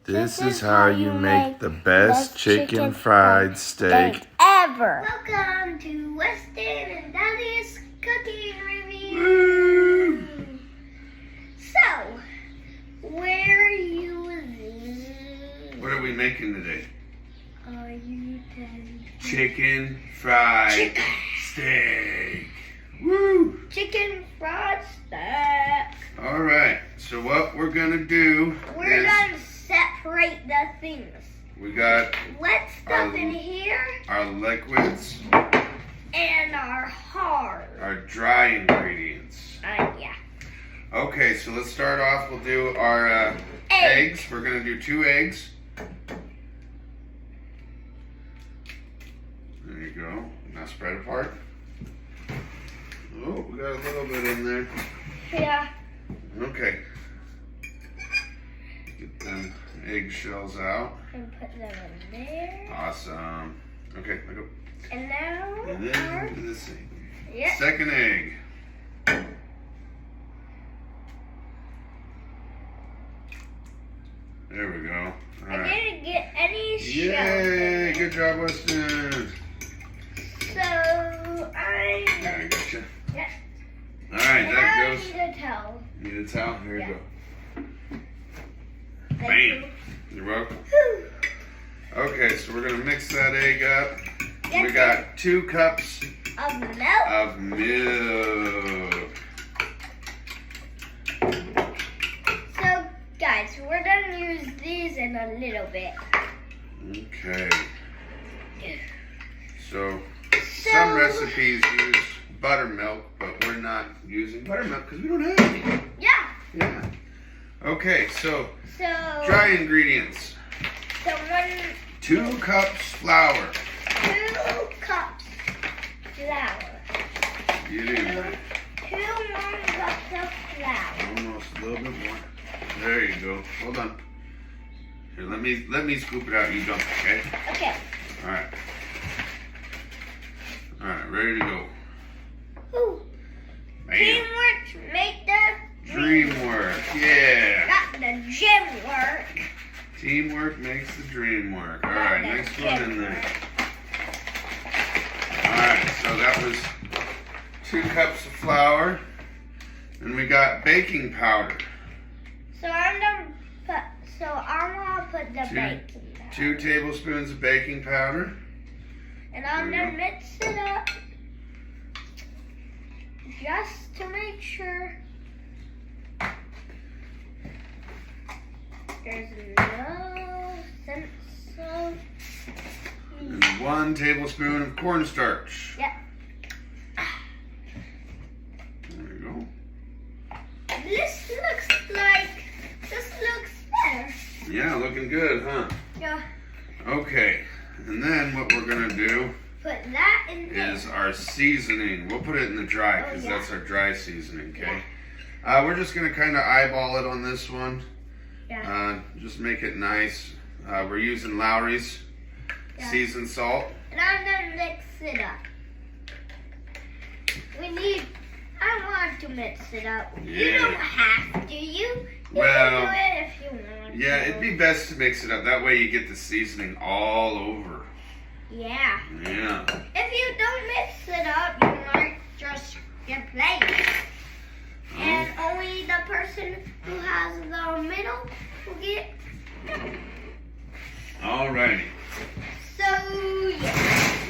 This is how you make the best chicken fried steak ever. Welcome to Weston and Daddy's cooking review. Woo! So, where are you? What are we making today? Are you telling? Chicken fried steak. Woo! Chicken fried steak. All right. So what we're gonna do We're is gonna separate the things. we got Wet stuff in here our liquids, and our hard. our dry ingredients. Yeah. Okay, so let's start off. We'll do our eggs. We're gonna do 2 eggs. There you go. Now spread apart. Oh, we got a little bit in there. Yeah. Okay. Get them eggshells out. And put them in there. Awesome. Okay, I go. And now. And then this thing. Yeah. Second egg. There we go. All I right. didn't get any shells. Yay! Good job, Weston. So I. There, I got you. Yeah. All right, Now that I goes. need a towel. Need a towel? Here Yeah. you go. Thank Bam. You're welcome. you. Okay, so we're gonna mix that egg up. Yes, We got 2 cups of milk. of milk. So guys, we're gonna use these in a little bit. Okay. So some recipes use buttermilk, but we're not using buttermilk because we don't have any. Yeah. Yeah. Okay, so So. dry ingredients. So 2 cups flour. 2 cups flour. Get in there. 2 more cups of flour. Almost a little bit more. There you go. Hold on. Here, let me scoop it out. You dump it, okay? Okay. All right. All right, ready to go. Whew. Bam. Teamwork make the Dream work. Yeah. Not the gym work. Teamwork makes the dream work. All Not right, the next gym one in there. work. All right, so that was 2 cups of flour, and we got baking powder. So I'm gonna put the baking powder. 2 tablespoons of baking powder. And I'm There you gonna mix it up just to make sure there's no sense of. And 1 tablespoon of cornstarch. Yep. There you This looks better. go. Yeah, looking good, huh? Yeah. Okay, and then what we're gonna do Put that in there. is our seasoning. We'll put it in the dry because Oh, yeah. that's our dry seasoning, okay? We're just gonna kind of eyeball it on this one. Yeah. Just make it nice. We're using Lowry's Yeah. seasoned salt. And I'm gonna mix it up. I want to mix it up. You Yeah. don't have to. You Well, can do it if you want Yeah, to. it'd be best to mix it up. That way you get the seasoning all over. Yeah. Yeah. If you don't mix it up, you might just get plain. And only the person who has the middle will get. Alrighty. So, yeah.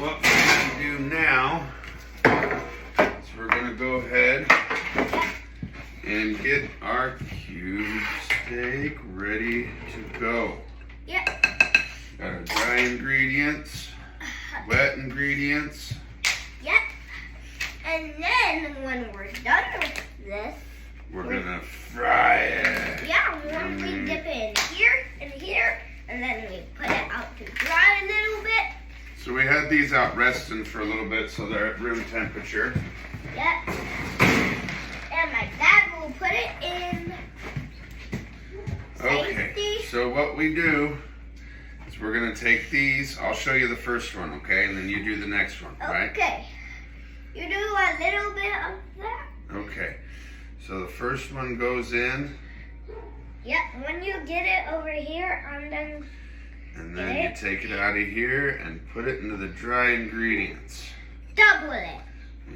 What we're gonna do now is we're gonna go ahead and get our cube steak ready to go. Yep. Got our dry ingredients, wet ingredients. Yep. And then when we're done with this, We're gonna fry it. yeah, when we dip it in here and here, and then we put it out to dry a little bit. So we had these out resting for a little bit so they're at room temperature. Yep. And my dad will put it in Okay, safety. so what we do is we're gonna take these. I'll show you the first one, okay? And then you do the next one, right? Okay. You do a little bit of that. Okay. So the first one goes in Yep, when you get it over here, and then you take it out of here and put it into the dry ingredients. double it.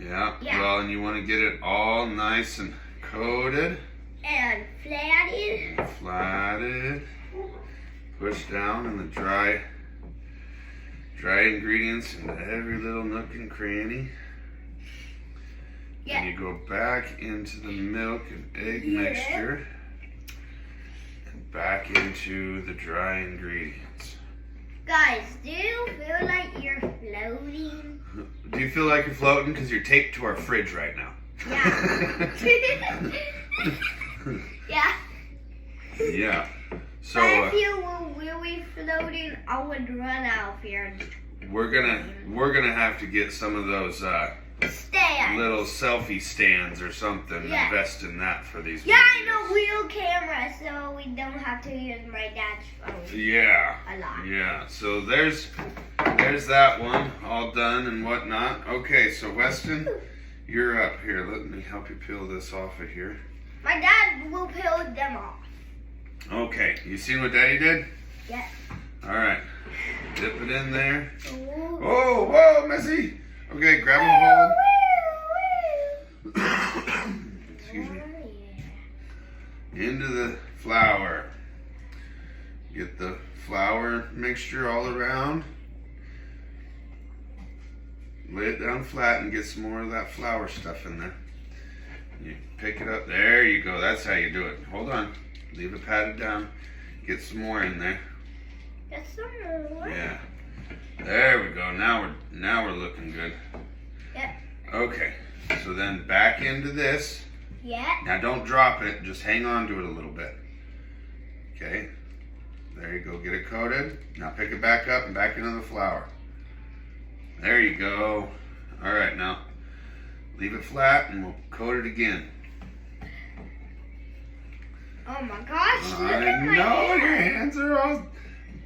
Yeah. Yeah. Well, and you want to get it all nice and coated. And flatted. Flatted. Push down in the dry ingredients into every little nook and cranny. Yeah. And you go back into the milk and egg mixture. And back into the dry ingredients. Guys, do you feel like you're floating? Do you feel like you're floating? Because you're taped to our fridge right now. Yeah. Yeah. Yeah. So But if you were really floating, I would run out here. we're gonna have to get some of those Stand. little selfie stands or something. Yeah. Invest in that for these. Yeah, videos. and a real camera, so we don't have to use my dad's phone Yeah. a lot. Yeah. So there's that one all done and whatnot. Okay, so Weston, you're up here. Let me help you peel this off of here. My dad will peel them off. Okay, you seen what Daddy did? Yeah. All right, dip it in there. Ooh. Oh, whoa, Missy. Okay, grab a hold. Excuse me. Oh, yeah. Into the flour. Get the flour mixture all around. Lay it down flat and get some more of that flour stuff in there. You pick it up. There you go. That's how you do it. Hold on. Leave it patted down. Get some more in there. Get some more. Yeah. There we go. Now we're looking good. Yep. Okay. So then back into this. Yeah. Now don't drop it. Just hang on to it a little bit. Okay. There you go. Get it coated. Now pick it back up and back into the flour. There you go. All right. Now leave it flat and we'll coat it again. Oh my gosh, look I at my know your hands. hands are all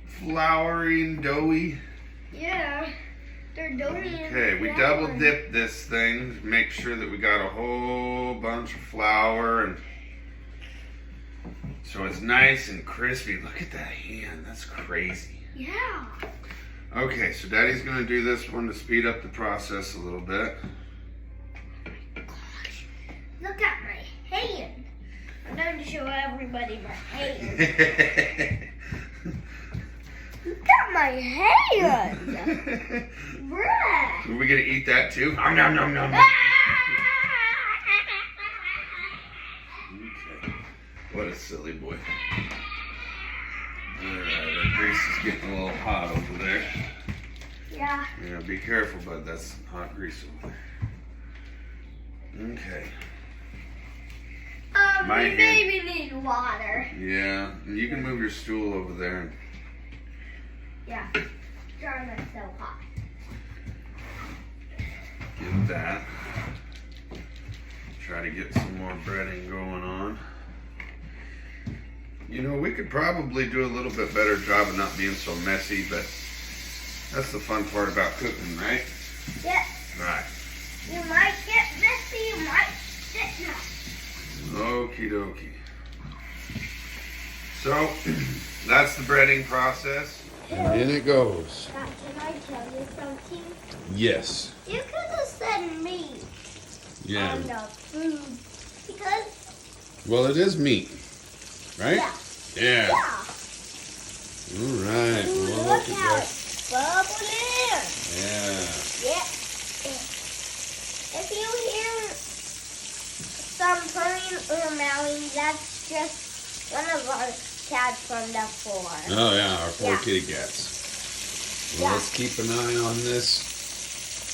floury and doughy. Yeah, they're doughy. Okay, we double dip this thing. Make sure that we got a whole bunch of flour and so it's nice and crispy. Look at that hand. That's crazy. Yeah. Okay, so Daddy's gonna do this one to speed up the process a little bit. Look at my hand. I'm going to show everybody my hand. Look at my hand. Bruh. Are we gonna eat that too? Nom, nom, nom, nom, nom. Okay. What a silly boy. Alright, our grease is getting a little hot over there. Yeah. Yeah, be careful, bud. That's hot grease over there. Okay. My We hand- maybe need water. Yeah, and you can move your stool over there. Yeah. Darn, it's so hot. Get that. Try to get some more breading going on. You know, we could probably do a little bit better job of not being so messy, but that's the fun part about cooking, right? Yeah. Right. You might get messy, you might sit down. Okie dokie. So, that's the breading process. And in it goes. Can I tell you something? Yes. You could have said meat Yeah. on the food because Well, it is meat, right? yeah. Yeah. Yeah. All right. Ooh, Well, look at how that. it's bubbling. Yeah. Yeah. If you hear some purring or meowing, that's just one of our cats from the floor. Oh yeah, our poor Yeah. kitty cats. Well, Yeah. let's keep an eye on this.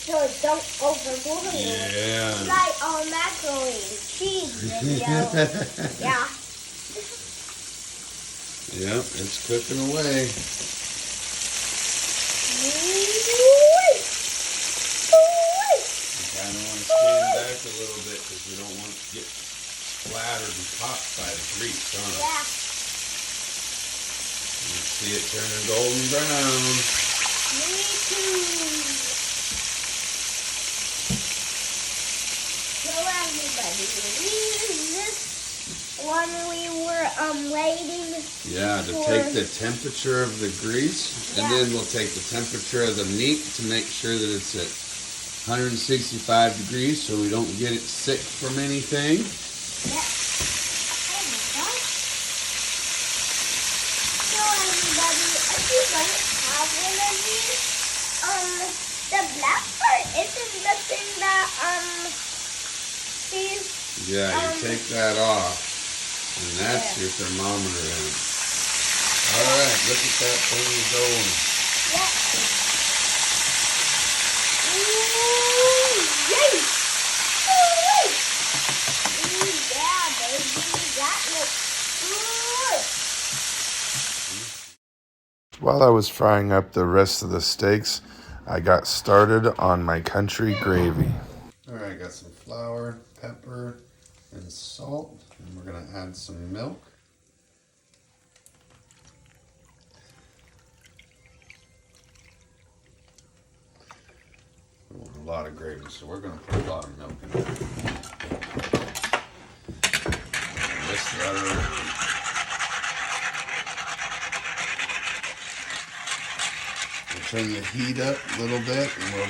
So it don't overboil. Yeah. Like our macaroni and cheese video. Yeah. Yep, it's cooking away. Kind of want to stand back a little bit because we don't want to get splattered and popped by the grease, huh? Yeah. You see it turning golden brown. Me too. So everybody, this when we were waiting. Yeah, to take the temperature of the grease, and then we'll take the temperature of the meat to make sure that it's at 165 degrees so we don't get it sick from anything. Yep. Oh my gosh. So everybody, if you don't have one of these, the black part isn't the thing that is. Yeah, you take that off, and that's your thermometer in. All right, look at that thing going. Yep. Ooh, yay! Ooh, yeah, baby, that looks good. While I was frying up the rest of the steaks, I got started on my country gravy. All right, I got some flour, pepper, and salt, and we're gonna add some milk. We want a lot of gravy, so we're gonna put a lot of milk in there. Whisk that around. We'll turn the heat up a little bit, and we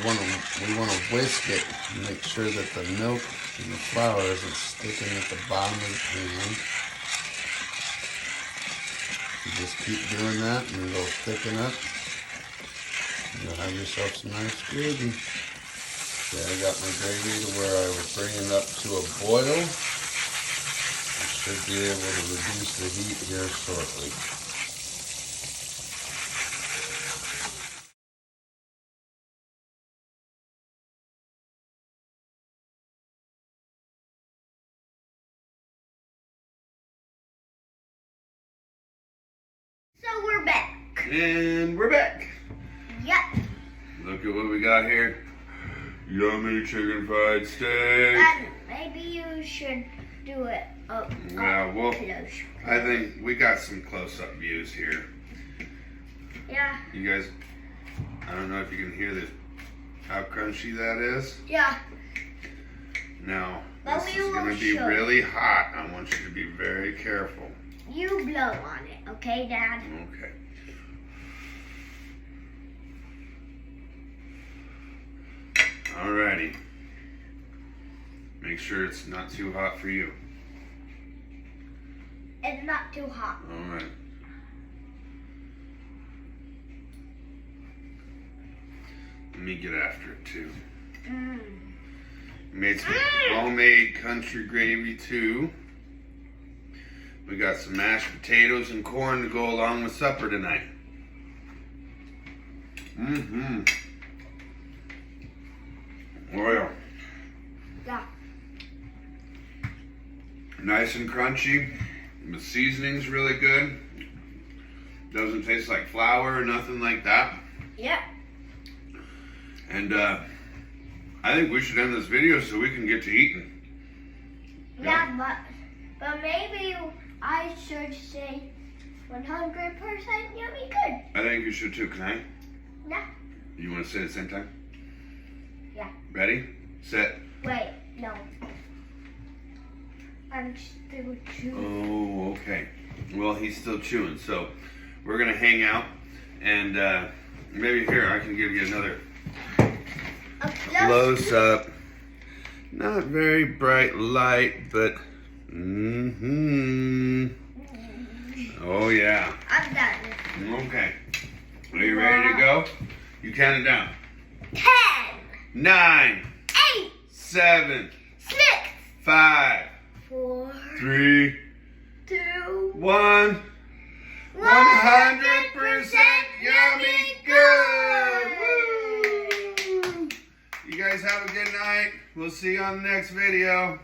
want to whisk it and make sure that the milk and the flour isn't sticking at the bottom of the pan. You just keep doing that, and it'll thicken up. You'll have yourself some nice gravy. Okay, I got my gravy to where I would bring it up to a boil. I should be able to reduce the heat here shortly. So we're back. And we're back. Yep. Look at what we got here. Yummy chicken fried steak. Maybe you should do it up close. I think we got some close-up views here. Yeah. You guys, I don't know if you can hear this, how crunchy that is. Yeah. Now, But this we is going will to be show. really hot. I want you to be very careful. You blow on it, okay, Dad? Okay. Alrighty. Make sure it's not too hot for you. It's not too hot. Alright. Let me get after it too. Made some homemade country gravy too. We got some mashed potatoes and corn to go along with supper tonight. Oil. Yeah. Nice and crunchy. The seasoning's really good. Doesn't taste like flour or nothing like that. Yep. And I think we should end this video so we can get to eating. Yeah, but maybe I should say 100% yummy good. I think you should too. Can I? Yeah. You want to say it at the same time? Yeah. Ready? Set. Wait, no. I'm still chewing. Oh, okay. Well, he's still chewing, so we're gonna hang out, and maybe here I can give you another close up. Not very bright light, but oh yeah. I'm done. Okay. Are you ready to go? You count it down. 10, 9, 8, 7, 6, 5, 4, 3, 2, 1. 100% yummy good! Woo! You guys have a good night. We'll see you on the next video.